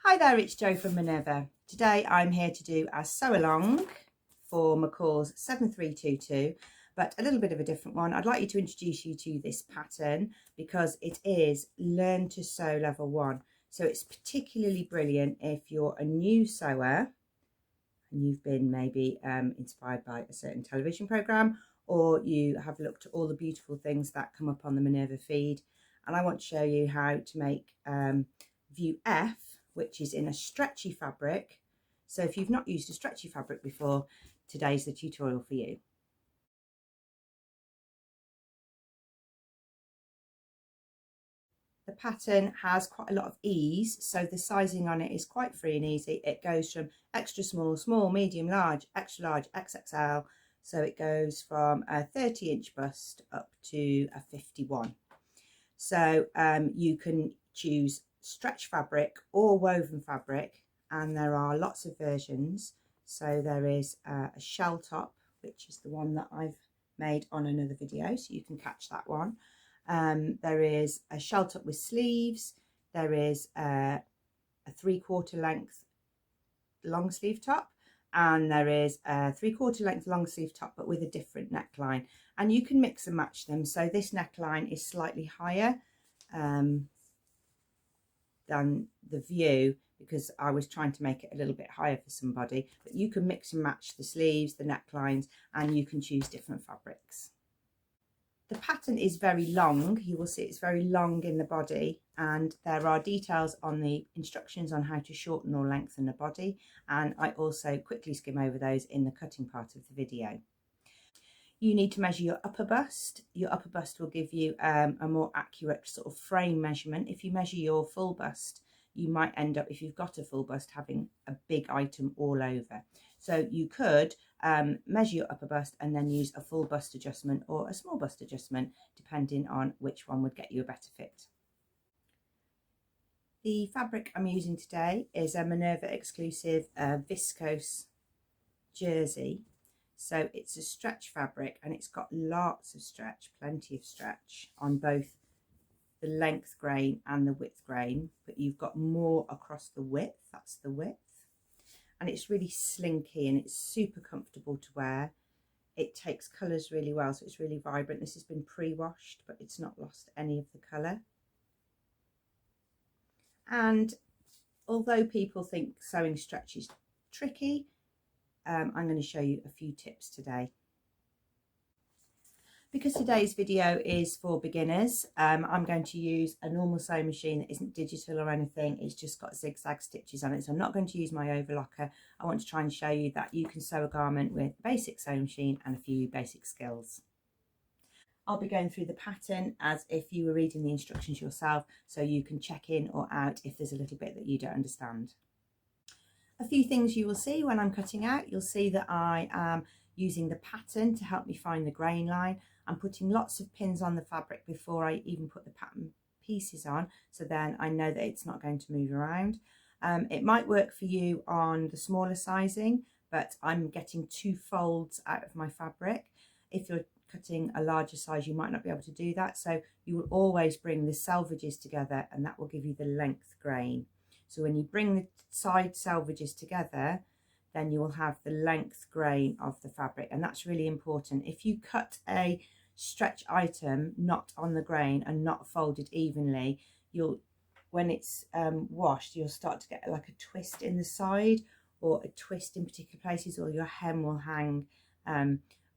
Hi there, it's Jo from Minerva. Today I'm here to do a sew along for McCall's 7322, but a little bit of a different one. I'd like you to introduce you to this pattern because it is Learn to Sew Level 1. So it's particularly brilliant if you're a new sewer and you've been maybe inspired by a certain television programme, or you have looked at all the beautiful things that come up on the Minerva feed. And I want to show you how to make view F, which is in a stretchy fabric. So if you've not used a stretchy fabric before, today's the tutorial for you. The pattern has quite a lot of ease, so the sizing on it is quite free and easy. It goes from extra small, small, medium, large, extra large, XXL. So it goes from a 30-inch bust up to a 51. So you can choose stretch fabric or woven fabric, and there are lots of versions. So there is a shell top, which is the one that I've made on another video, so you can catch that one. There is a shell top with sleeves. There is a 3/4 length long sleeve top, and there is a 3/4 length long sleeve top but with a different neckline, and you can mix and match them. So this neckline is slightly higher than the view because I was trying to make it a little bit higher for somebody, but you can mix and match the sleeves, the necklines, and you can choose different fabrics. The pattern is very long. You will see it's very long in the body, and there are details on the instructions on how to shorten or lengthen the body, and I also quickly skim over those in the cutting part of the video. You need to measure your upper bust. Your upper bust will give you a more accurate sort of frame measurement. If you measure your full bust, you might end up, if you've got a full bust, having a big item all over. So you could measure your upper bust and then use a full bust adjustment or a small bust adjustment, depending on which one would get you a better fit. The fabric I'm using today is a Minerva exclusive viscose jersey. So it's a stretch fabric, and it's got lots of stretch, plenty of stretch on both the length grain and the width grain, but you've got more across the width. That's the width. And it's really slinky and it's super comfortable to wear. It takes colours really well, so it's really vibrant. This has been pre-washed, but it's not lost any of the colour. And although people think sewing stretch is tricky, I'm going to show you a few tips today. Because today's video is for beginners, I'm going to use a normal sewing machine that isn't digital or anything. It's just got zigzag stitches on it, so I'm not going to use my overlocker. I want to try and show you that you can sew a garment with a basic sewing machine and a few basic skills. I'll be going through the pattern as if you were reading the instructions yourself, so you can check in or out if there's a little bit that you don't understand. A few things you will see when I'm cutting out. You'll see that I am using the pattern to help me find the grain line. I'm putting lots of pins on the fabric before I even put the pattern pieces on, so then I know that it's not going to move around. It might work for you on the smaller sizing, but I'm getting 2 folds out of my fabric. If you're cutting a larger size, you might not be able to do that, so you will always bring the selvages together, and that will give you the length grain. So when you bring the side selvages together, then you will have the length grain of the fabric, and that's really important. If you cut a stretch item not on the grain and not folded evenly, when it's washed, you'll start to get like a twist in the side or a twist in particular places, or your hem will hang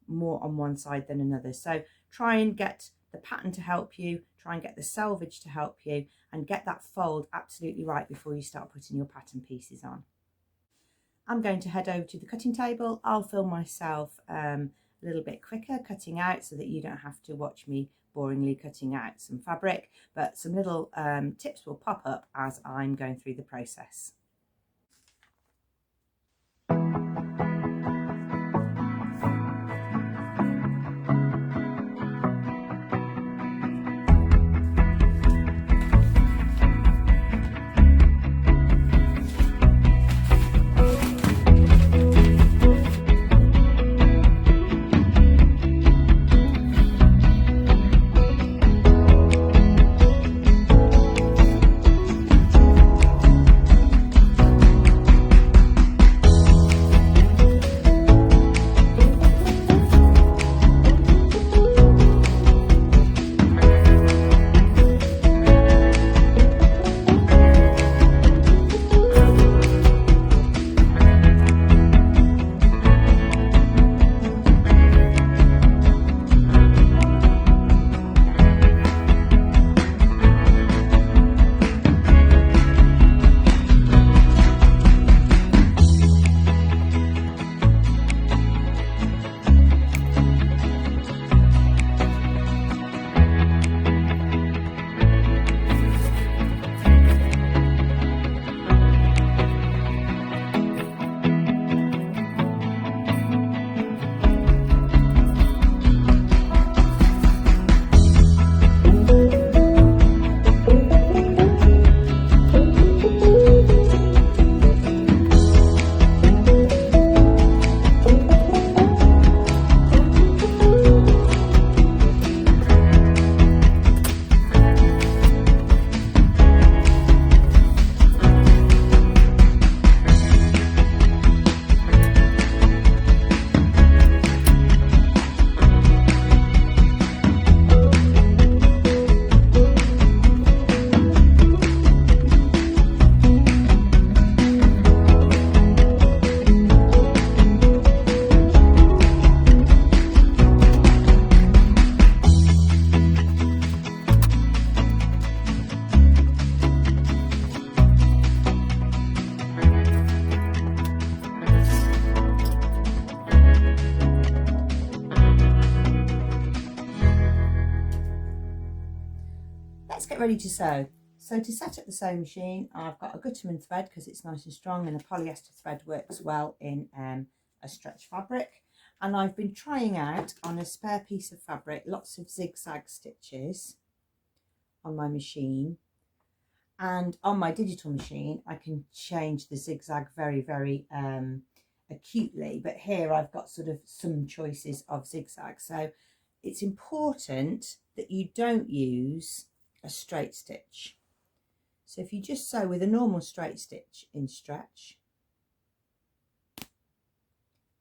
more on one side than another. So try and get the pattern to help you, try and get the selvage to help you, and get that fold absolutely right before you start putting your pattern pieces on. I'm going to head over to the cutting table. I'll film myself a little bit quicker cutting out so that you don't have to watch me boringly cutting out some fabric, but some little tips will pop up as I'm going through the process. let's get ready to sew. So to set up the sewing machine, I've got a Gutterman thread because it's nice and strong, and a polyester thread works well in a stretch fabric. And I've been trying out on a spare piece of fabric lots of zigzag stitches on my machine. And on my digital machine, I can change the zigzag very, very acutely. But here I've got sort of some choices of zigzag. So it's important that you don't use a straight stitch. So if you just sew with a normal straight stitch in stretch,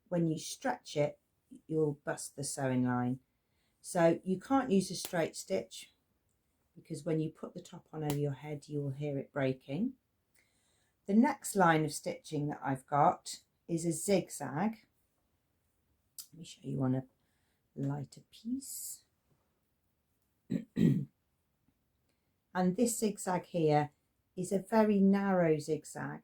when you stretch it, you'll bust the sewing line. So you can't use a straight stitch, because when you put the top on over your head, you will hear it breaking. The next line of stitching that I've got is a zigzag. Let me show you on a lighter piece. And this zigzag here is a very narrow zigzag,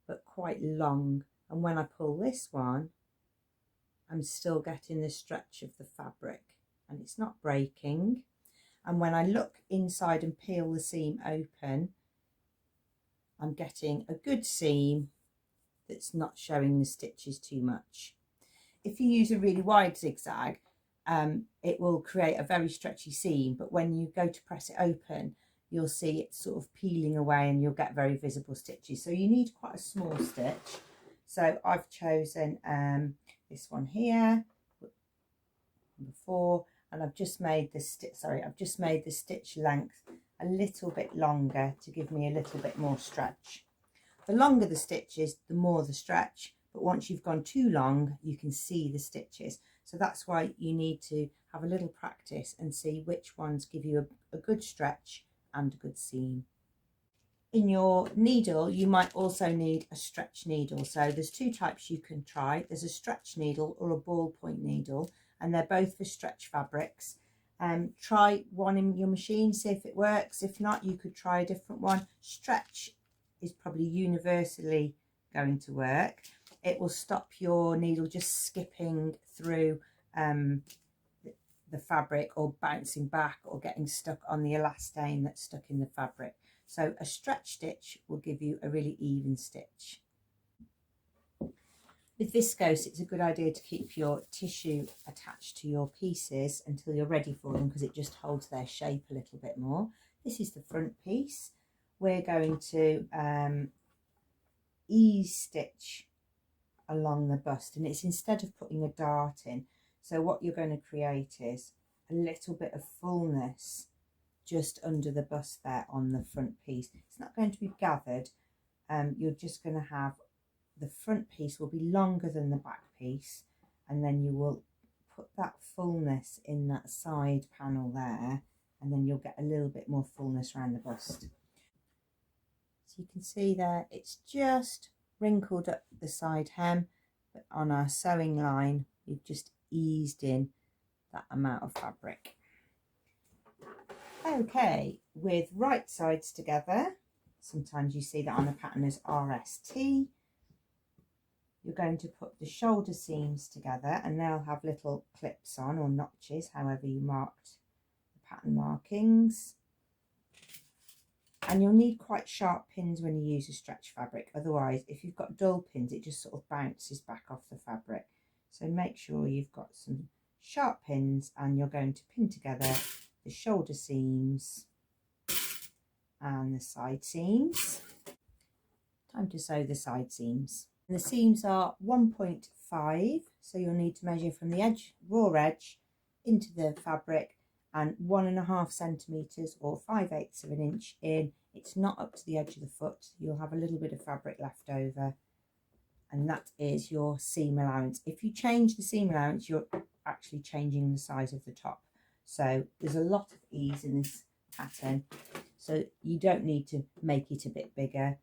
but quite long. And when I pull this one, I'm still getting the stretch of the fabric, and it's not breaking. And when I look inside and peel the seam open, I'm getting a good seam that's not showing the stitches too much. If you use a really wide zigzag, it will create a very stretchy seam, but when you go to press it open, you'll see it sort of peeling away and you'll get very visible stitches. So you need quite a small stitch. So I've chosen this one here, number 4. And I've just made the stitch length a little bit longer to give me a little bit more stretch. The longer the stitches, the more the stretch, but once you've gone too long, you can see the stitches. So that's why you need to have a little practice and see which ones give you a good stretch and a good seam. In your needle, you might also need a stretch needle. So there's 2 types you can try. There's a stretch needle or a ballpoint needle, and they're both for stretch fabrics. Try one in your machine, see if it works. If not, you could try a different one. Stretch is probably universally going to work. It will stop your needle just skipping through the fabric or bouncing back or getting stuck on the elastane that's stuck in the fabric. So a stretch stitch will give you a really even stitch. With viscose, it's a good idea to keep your tissue attached to your pieces until you're ready for them, because it just holds their shape a little bit more. This is the front piece. We're going to ease stitch along the bust, and it's instead of putting a dart in. So what you're going to create is a little bit of fullness just under the bust there on the front piece. It's not going to be gathered. You're just going to have the front piece will be longer than the back piece, and then you will put that fullness in that side panel there, and then you'll get a little bit more fullness around the bust. So you can see there, it's just wrinkled up the side hem, but on our sewing line, we've just eased in that amount of fabric. Okay, with right sides together, sometimes you see that on a pattern as RST. You're going to put the shoulder seams together, and they'll have little clips on or notches, however you marked the pattern markings. And you'll need quite sharp pins when you use a stretch fabric. Otherwise, if you've got dull pins, it just sort of bounces back off the fabric. So make sure you've got some sharp pins, and you're going to pin together the shoulder seams and the side seams. Time to sew the side seams. And the seams are 1.5, so you'll need to measure from the edge, raw edge, into the fabric, and 1.5 centimetres or 5/8 of an inch in. It's not up to the edge of the foot. You'll have a little bit of fabric left over, and that is your seam allowance. If you change the seam allowance, you're actually changing the size of the top. So there's a lot of ease in this pattern, so you don't need to make it a bit bigger.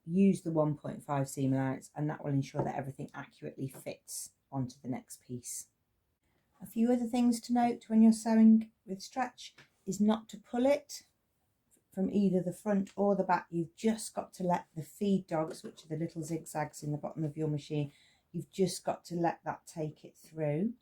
Use the 1.5 seam allowance, and that will ensure that everything accurately fits onto the next piece. A few other things to note when you're sewing with stretch is not to pull it from either the front or the back. You've just got to let the feed dogs, which are the little zigzags in the bottom of your machine, you've just got to let that take it through.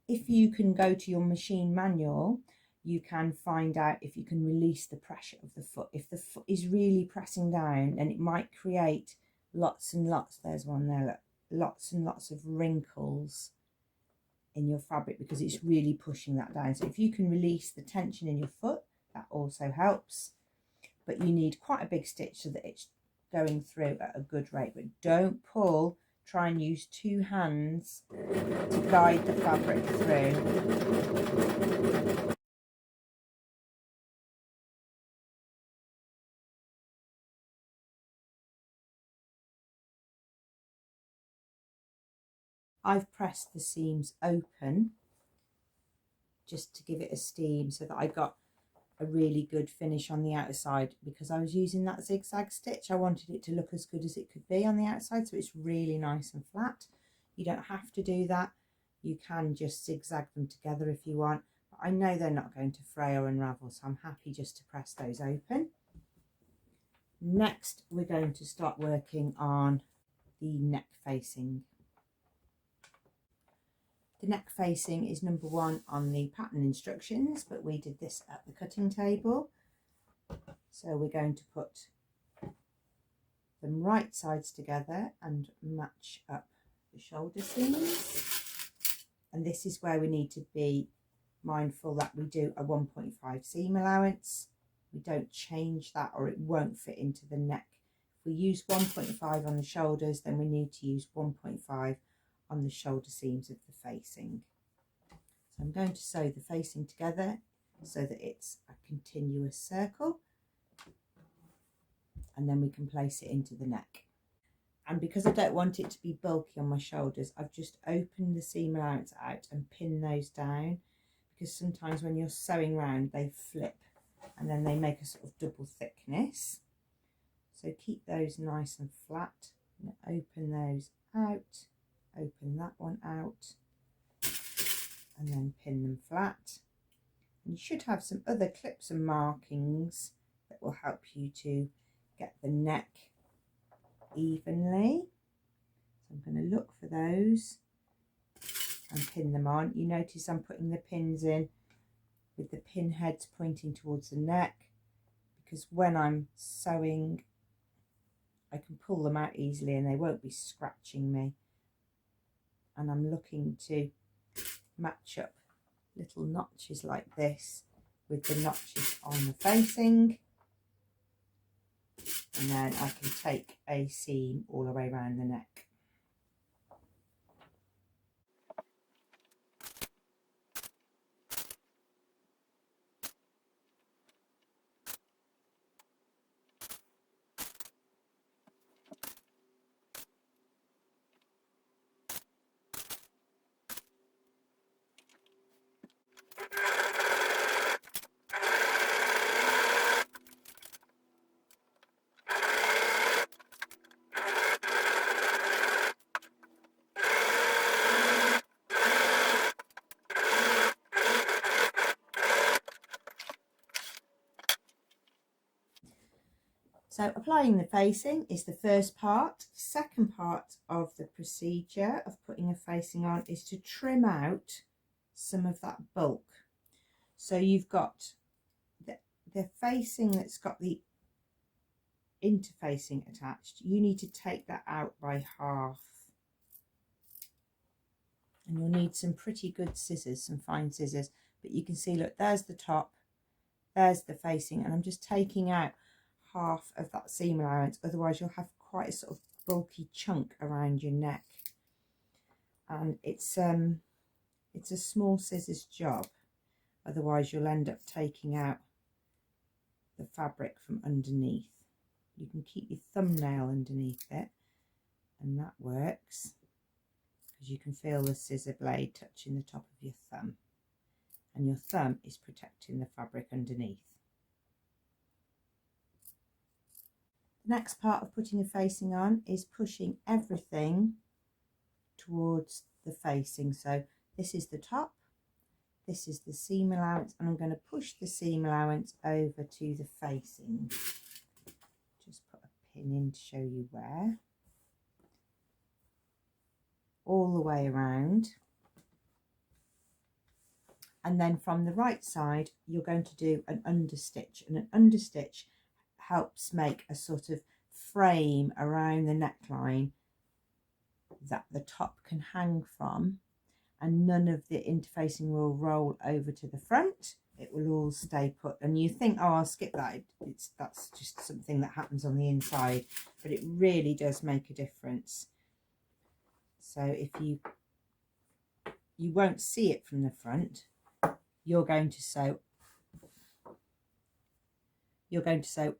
If you can go to your machine manual, you can find out if you can release the pressure of the foot. If the foot is really pressing down, then it might create lots and lots, there's one there, look, lots and lots of wrinkles in your fabric because it's really pushing that down. So if you can release the tension in your foot, that also helps. But you need quite a big stitch so that it's going through at a good rate. But don't pull, try and use two hands to guide the fabric through. I've pressed the seams open just to give it a steam so that I got a really good finish on the outside. Because I was using that zigzag stitch, I wanted it to look as good as it could be on the outside, so it's really nice and flat. You don't have to do that, you can just zigzag them together if you want, but I know they're not going to fray or unravel, so I'm happy just to press those open. Next we're going to start working on the neck facing. The neck facing is number 1 on the pattern instructions, but we did this at the cutting table. So we're going to put them right sides together and match up the shoulder seams. And this is where we need to be mindful that we do a 1.5 seam allowance. We don't change that or it won't fit into the neck. If we use 1.5 on the shoulders, then we need to use 1.5 on the shoulder seams of the facing. So I'm going to sew the facing together so that it's a continuous circle, and then we can place it into the neck. And because I don't want it to be bulky on my shoulders, I've just opened the seam allowance out and pinned those down, because sometimes when you're sewing round they flip and then they make a sort of double thickness. So keep those nice and flat and open those out. Open that one out and then pin them flat. And you should have some other clips and markings that will help you to get the neck evenly. So I'm going to look for those and pin them on. You notice I'm putting the pins in with the pin heads pointing towards the neck, because when I'm sewing I can pull them out easily and they won't be scratching me. And I'm looking to match up little notches like this with the notches on the facing, and then I can take a seam all the way around the neck. So applying the facing is the first part. Second part of the procedure of putting a facing on is to trim out some of that bulk. So you've got the facing that's got the interfacing attached. You need to take that out by half. And you'll need some pretty good scissors, some fine scissors. But you can see, look, there's the top, there's the facing, and I'm just taking out half of that seam allowance, otherwise you'll have quite a sort of bulky chunk around your neck, and it's a small scissors job, otherwise you'll end up taking out the fabric from underneath. You can keep your thumbnail underneath it and that works, because you can feel the scissor blade touching the top of your thumb, and your thumb is protecting the fabric underneath. The next part of putting a facing on is pushing everything towards the facing. So this is the top, this is the seam allowance, and I'm going to push the seam allowance over to the facing. Just put a pin in to show you where. All the way around. And then from the right side, you're going to do an understitch, and an understitch helps make a sort of frame around the neckline that the top can hang from, and none of the interfacing will roll over to the front. It will all stay put. And you think, oh, I'll skip that. That's just something that happens on the inside, but it really does make a difference. So if you won't see it from the front, you're going to sew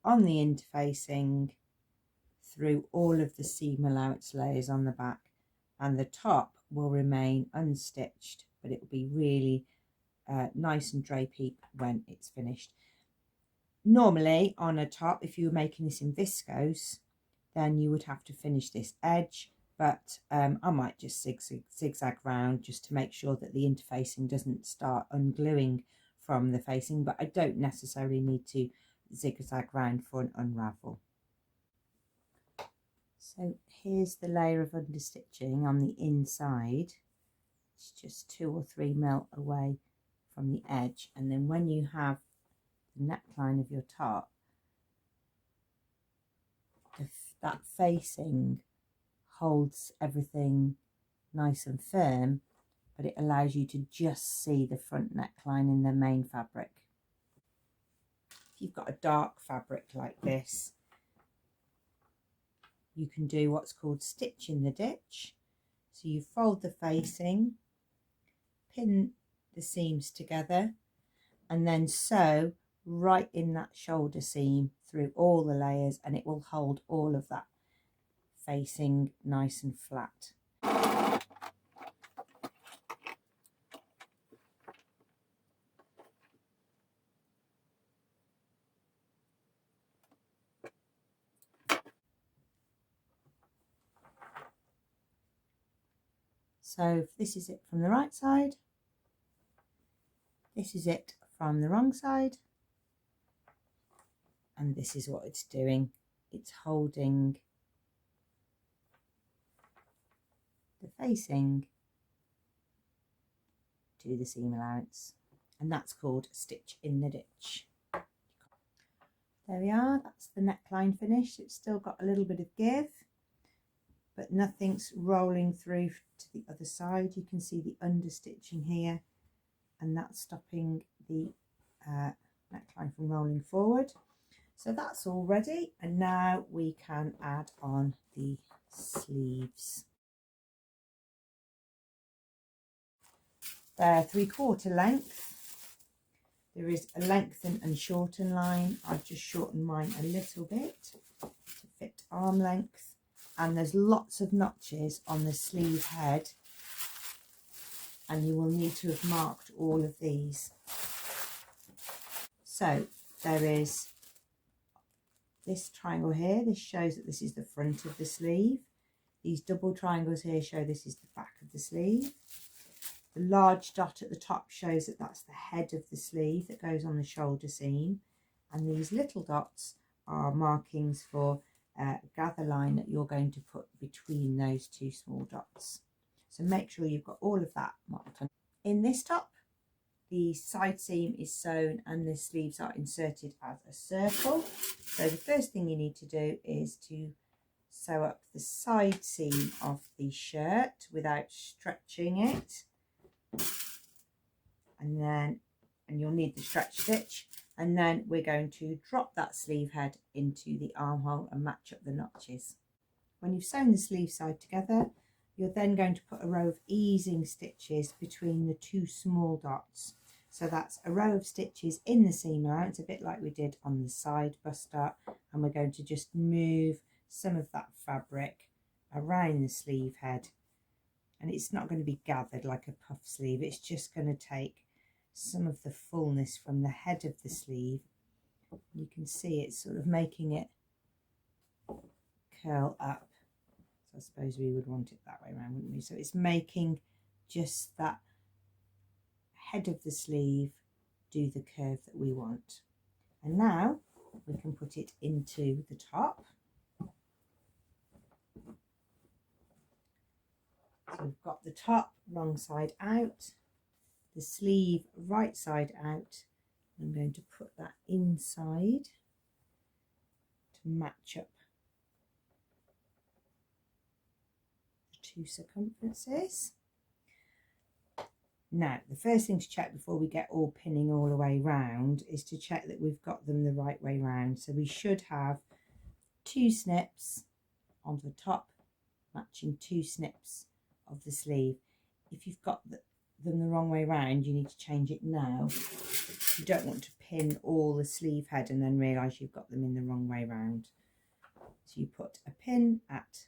on the interfacing through all of the seam allowance layers on the back, and the top will remain unstitched, but it will be really nice and drapey when it's finished. Normally on a top, if you were making this in viscose, then you would have to finish this edge, but I might just zigzag round just to make sure that the interfacing doesn't start ungluing from the facing, but I don't necessarily need to zigzag round for an unravel. So here's the layer of understitching on the inside. It's just 2 or 3 mil away from the edge, and then when you have the neckline of your top, that facing holds everything nice and firm, but it allows you to just see the front neckline in the main fabric. If you've got a dark fabric like this, you can do what's called stitch in the ditch. So you fold the facing, pin the seams together, and then sew right in that shoulder seam through all the layers, and it will hold all of that facing nice and flat. So this is it from the right side, this is it from the wrong side, and this is what it's doing. It's holding the facing to the seam allowance, and that's called stitch in the ditch. There we are, that's the neckline finished. It's still got a little bit of give, but nothing's rolling through to the other side. You can see the understitching here, and that's stopping the neckline from rolling forward. So that's all ready, and now we can add on the sleeves. They're 3/4 length. There is a lengthen and shorten line. I've just shortened mine a little bit to fit arm length, and there's lots of notches on the sleeve head, and you will need to have marked all of these. So there is this triangle here. This shows that this is the front of the sleeve. These double triangles here show this is the back of the sleeve. The large dot at the top shows that that's the head of the sleeve that goes on the shoulder seam, and these little dots are markings for a gather line that you're going to put between those 2 small dots. So make sure you've got all of that marked on. In this top, the side seam is sewn and the sleeves are inserted as a circle. So the first thing you need to do is to sew up the side seam of the shirt without stretching it, and you'll need the stretch stitch, and then we're going to drop that sleeve head into the armhole and match up the notches. When you've sewn the sleeve side together, you're then going to put a row of easing stitches between the 2 small dots. So that's a row of stitches in the seam allowance, a bit like we did on the side bust dart, and we're going to just move some of that fabric around the sleeve head, and it's not going to be gathered like a puff sleeve. It's just going to take some of the fullness from the head of the sleeve. You can see it's sort of making it curl up. So I suppose we would want it that way around, wouldn't we? So it's making just that head of the sleeve do the curve that we want. And now we can put it into the top. So we've got the top wrong side out, the sleeve right side out. I'm going to put that inside to match up the two circumferences. Now, the first thing to check before we get all pinning all the way round is to check that we've got them the right way round. So we should have 2 snips on the top, matching 2 snips of the sleeve. If you've got them the wrong way round, you need to change it now. You don't want to pin all the sleeve head and then realise you've got them in the wrong way round. So you put a pin at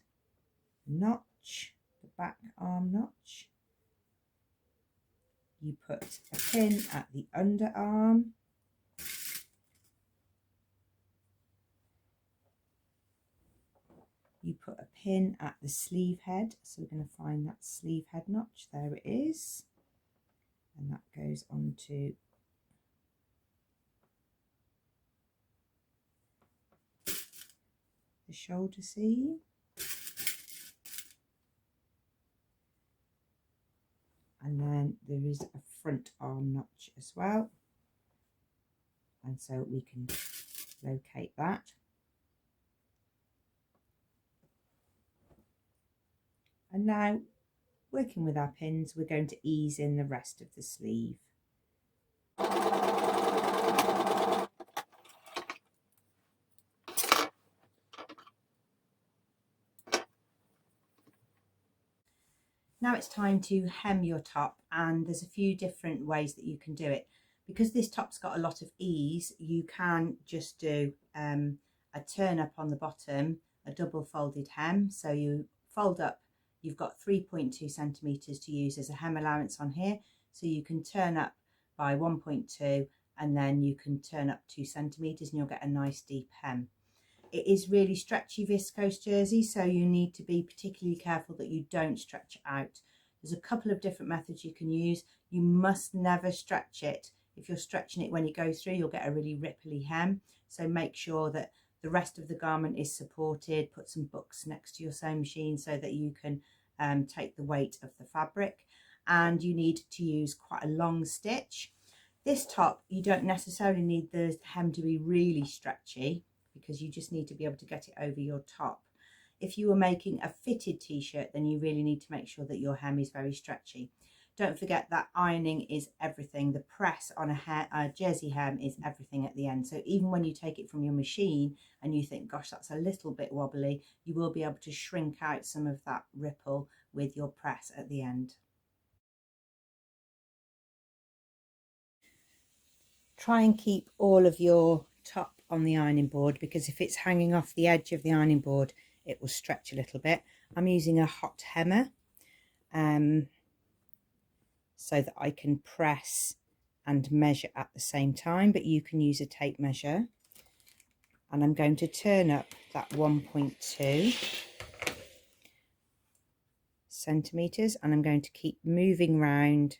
the notch, the back arm notch. You put a pin at the underarm. You put a pin at the sleeve head. So we're going to find that sleeve head notch. There it is. And that goes onto the shoulder seam. And then there is a front arm notch as well. And so we can locate that. And now, working with our pins, we're going to ease in the rest of the sleeve. Now it's time to hem your top, and there's a few different ways that you can do it. Because this top's got a lot of ease, you can just do a turn up on the bottom, a double folded hem. So you fold up, you've got 3.2 centimetres to use as a hem allowance on here. So you can turn up by 1.2 and then you can turn up 2 centimetres and you'll get a nice deep hem. It is really stretchy viscose jersey, so you need to be particularly careful that you don't stretch it out. There's a couple of different methods you can use. You must never stretch it. If you're stretching it when it goes through, you'll get a really ripply hem. So make sure that the rest of the garment is supported. Put some books next to your sewing machine so that you can take the weight of the fabric. And you need to use quite a long stitch. This top, you don't necessarily need the hem to be really stretchy, because you just need to be able to get it over your top. If you were making a fitted t-shirt, then you really need to make sure that your hem is very stretchy. Don't forget that ironing is everything. The press on a jersey hem is everything at the end. So even when you take it from your machine and you think, gosh, that's a little bit wobbly, you will be able to shrink out some of that ripple with your press at the end. Try and keep all of your top on the ironing board, because if it's hanging off the edge of the ironing board, it will stretch a little bit. I'm using a hot hemmer so that I can press and measure at the same time, but you can use a tape measure. And I'm going to turn up that 1.2 centimetres, and I'm going to keep moving round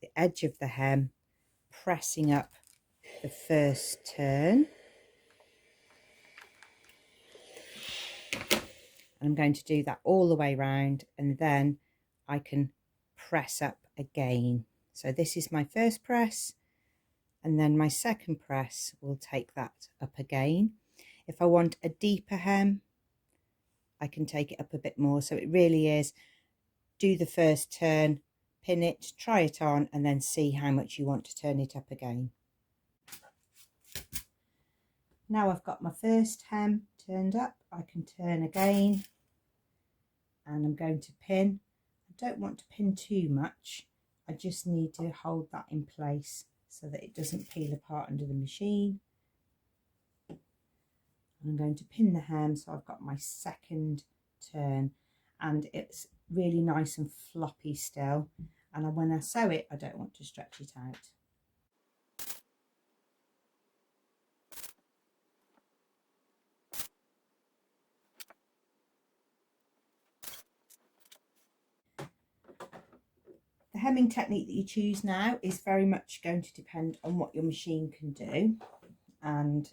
the edge of the hem, pressing up the first turn. I'm going to do that all the way round, and then I can press up again. So this is my first press, and then my second press will take that up again. If I want a deeper hem, I can take it up a bit more. So it really is, do the first turn, pin it, try it on, and then see how much you want to turn it up again. Now I've got my first hem turned up, I can turn again, and I'm going to pin. I don't want to pin too much, I just need to hold that in place so that it doesn't peel apart under the machine. And I'm going to pin the hem, so I've got my second turn, and it's really nice and floppy still, and when I sew it, I don't want to stretch it out. The hemming technique that you choose now is very much going to depend on what your machine can do and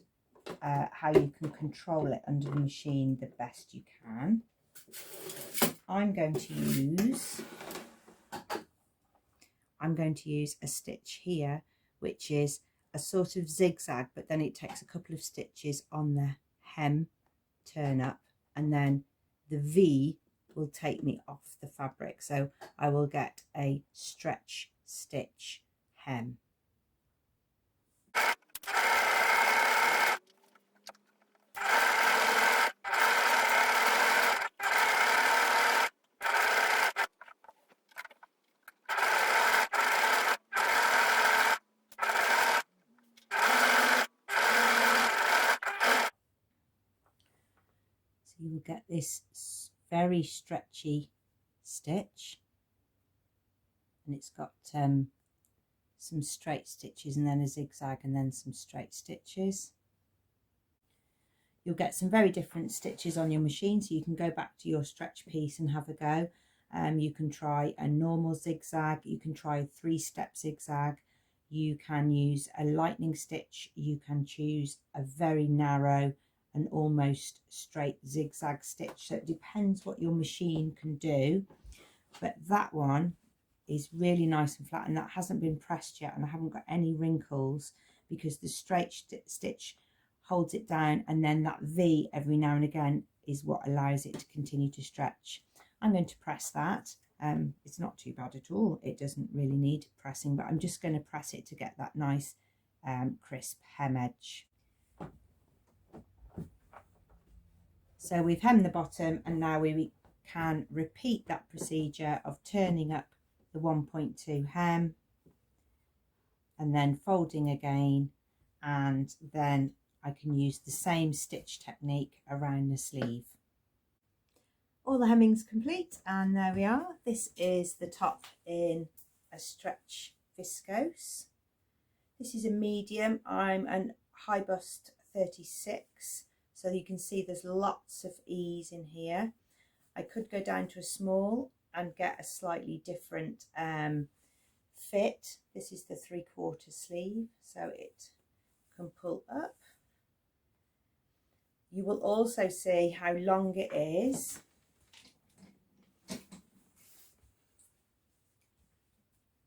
how you can control it under the machine the best you can. I'm going to use I'm going to use a stitch here, which is a sort of zigzag, but then it takes a couple of stitches on the hem turn up, and then the V will take me off the fabric. So I will get a stretch stitch hem. You will get this very stretchy stitch, and it's got some straight stitches and then a zigzag and then some straight stitches. You'll get some very different stitches on your machine, so you can go back to your stretch piece and have a go. You can try a normal zigzag, you can try a 3-step zigzag, you can use a lightning stitch, you can choose a very narrow and almost straight zigzag stitch. So it depends what your machine can do, but that one is really nice and flat, and that hasn't been pressed yet, and I haven't got any wrinkles because the straight stitch holds it down, and then that V every now and again is what allows it to continue to stretch. I'm going to press that. It's not too bad at all. It doesn't really need pressing, but I'm just going to press it to get that nice crisp hem edge. So we've hemmed the bottom, and now we can repeat that procedure of turning up the 1.2 hem and then folding again, and then I can use the same stitch technique around the sleeve. All the hemming's complete, and there we are. This is the top in a stretch viscose. This is a medium. I'm an high bust 36, so you can see there's lots of ease in here. I could go down to a small and get a slightly different fit. This is the 3/4 sleeve, so it can pull up. You will also see how long it is.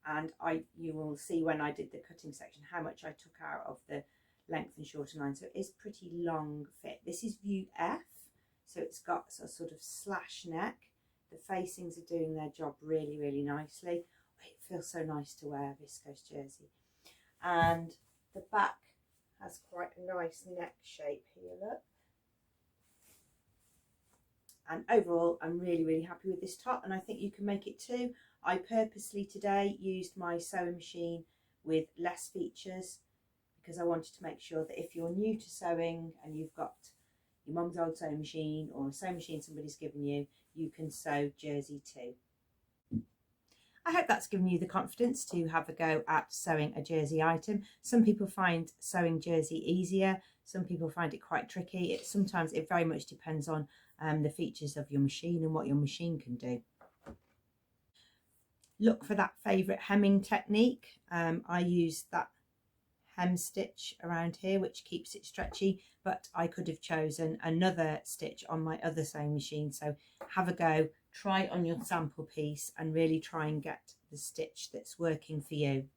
And you will see when I did the cutting section how much I took out of the length and shorter line. So it is pretty long fit. This is view F, so it's got a sort of slash neck. The facings are doing their job really, really nicely. It feels so nice to wear a viscose jersey. And the back has quite a nice neck shape here, look. And overall, I'm really, really happy with this top, and I think you can make it too. I purposely today used my sewing machine with less features because I wanted to make sure that if you're new to sewing and you've got your mum's old sewing machine or a sewing machine somebody's given you, you can sew jersey too. I hope that's given you the confidence to have a go at sewing a jersey item. Some people find sewing jersey easier, some people find it quite tricky. Sometimes it very much depends on the features of your machine and what your machine can do. Look for that favourite hemming technique. I use that hem stitch around here, which keeps it stretchy, but I could have chosen another stitch on my other sewing machine. So have a go, try on your sample piece and really try and get the stitch that's working for you.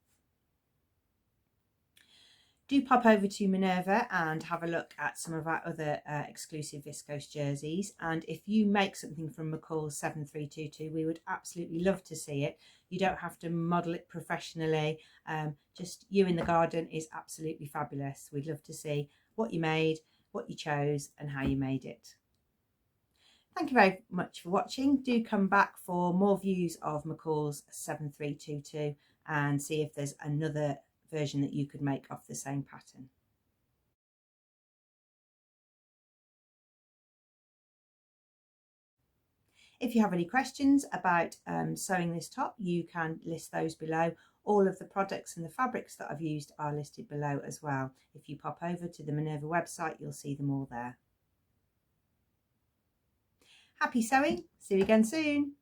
Do pop over to Minerva and have a look at some of our other exclusive viscose jerseys. And if you make something from McCall's 7322, we would absolutely love to see it. You don't have to model it professionally. Just you in the garden is absolutely fabulous. We'd love to see what you made, what you chose and how you made it. Thank you very much for watching. Do come back for more views of McCall's 7322 and see if there's another version that you could make off the same pattern. If you have any questions about sewing this top, you can list those below. All of the products and the fabrics that I've used are listed below as well. If you pop over to the Minerva website, you'll see them all there. Happy sewing! See you again soon.